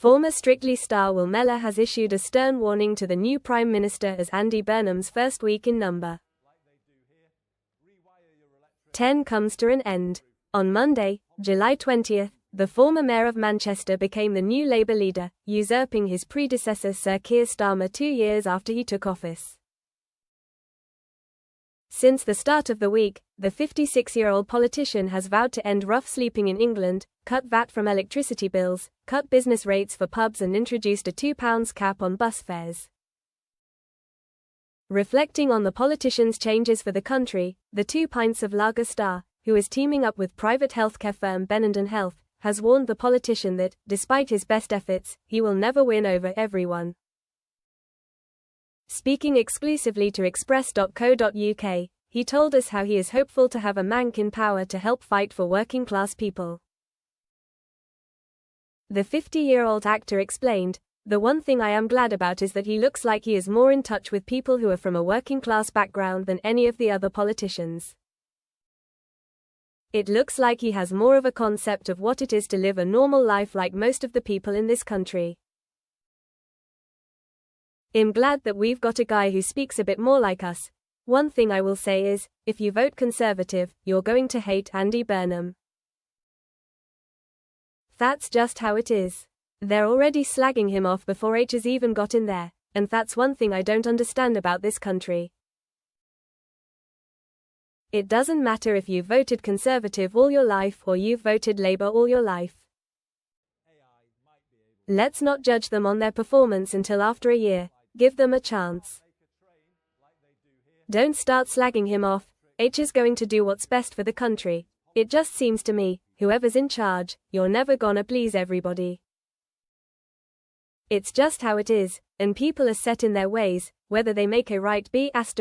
Former Strictly star Will Mellor has issued a stern warning to the new Prime Minister as Andy Burnham's first week in number 10 comes to an end. On Monday, July 20th, the former mayor of Manchester became the new Labour leader, usurping his predecessor Sir Keir Starmer 2 years after he took office. Since the start of the week, the 56-year-old politician has vowed to end rough sleeping in England, cut VAT from electricity bills, cut business rates for pubs and introduced a £2 cap on bus fares. Reflecting on the politician's changes for the country, the 2 Pints of Lager star, who is teaming up with private healthcare firm Burnham Health, has warned the politician that, despite his best efforts, he will never win over everyone. Speaking exclusively to Express.co.uk, he told us how he is hopeful to have a Manc in power to help fight for working-class people. The 50-year-old actor explained, "The one thing I am glad about is that he looks like he is more in touch with people who are from a working-class background than any of the other politicians. It looks like he has more of a concept of what it is to live a normal life like most of the people in this country. I'm glad that we've got a guy who speaks a bit more like us. One thing I will say is, if you vote Conservative, you're going to hate Andy Burnham. That's just how it is. They're already slagging him off before H has even got in there, and that's one thing I don't understand about this country. It doesn't matter if you've voted Conservative all your life or you've voted Labour all your life. Let's not judge them on their performance until after a year. Give them a chance. Don't start slagging him off. H is going to do what's best for the country. It just seems to me, whoever's in charge, you're never gonna please everybody. It's just how it is, and people are set in their ways, whether they make a right B******* S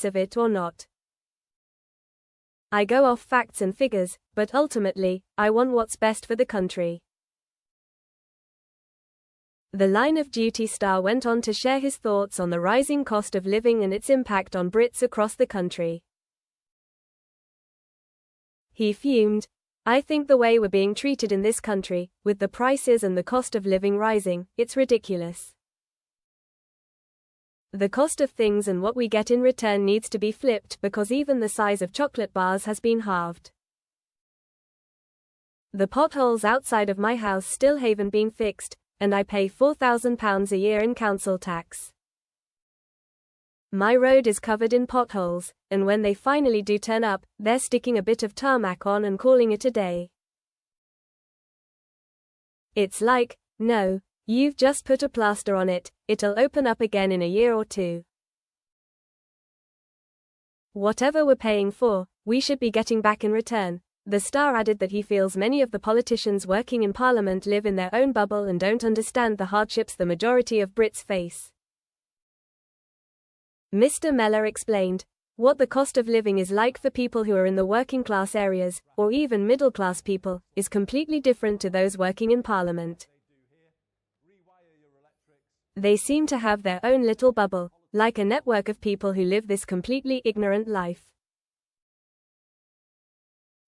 of it or not. I go off facts and figures, but ultimately, I want what's best for the country." The Line of Duty star went on to share his thoughts on the rising cost of living and its impact on Brits across the country. He fumed, "I think the way we're being treated in this country, with the prices and the cost of living rising, it's ridiculous. The cost of things and what we get in return needs to be flipped because even the size of chocolate bars has been halved. The potholes outside of my house still haven't been fixed, and I pay £4,000 a year in council tax. My road is covered in potholes, and when they finally do turn up, they're sticking a bit of tarmac on and calling it a day. It's like, no, you've just put a plaster on it, it'll open up again in a year or two. Whatever we're paying for, we should be getting back in return." The star added that he feels many of the politicians working in Parliament live in their own bubble and don't understand the hardships the majority of Brits face. Mr. Mellor explained, "What the cost of living is like for people who are in the working class areas, or even middle class people, is completely different to those working in Parliament. They seem to have their own little bubble, like a network of people who live this completely ignorant life.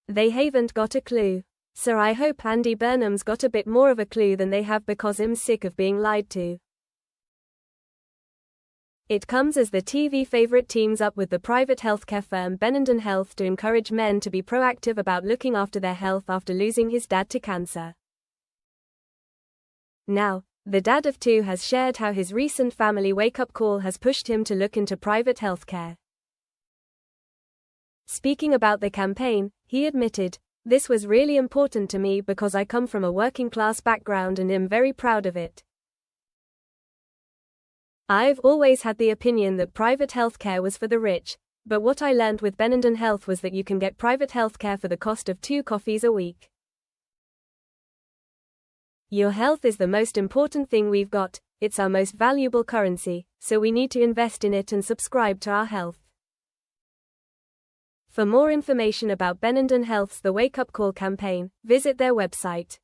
They haven't got a clue. So I hope Andy Burnham's got a bit more of a clue than they have because I'm sick of being lied to." It comes as the TV favourite teams up with the private healthcare firm Burnham Health to encourage men to be proactive about looking after their health after losing his dad to cancer. Now, the dad of 2 has shared how his recent family wake-up call has pushed him to look into private healthcare. Speaking about the campaign, he admitted, "This was really important to me because I come from a working-class background and am very proud of it. I've always had the opinion that private healthcare was for the rich, but what I learned with Burnham Health was that you can get private healthcare for the cost of 2 coffees a week. Your health is the most important thing we've got, it's our most valuable currency, so we need to invest in it and subscribe to our health." For more information about Burnham Health's The Wake Up Call campaign, visit their website.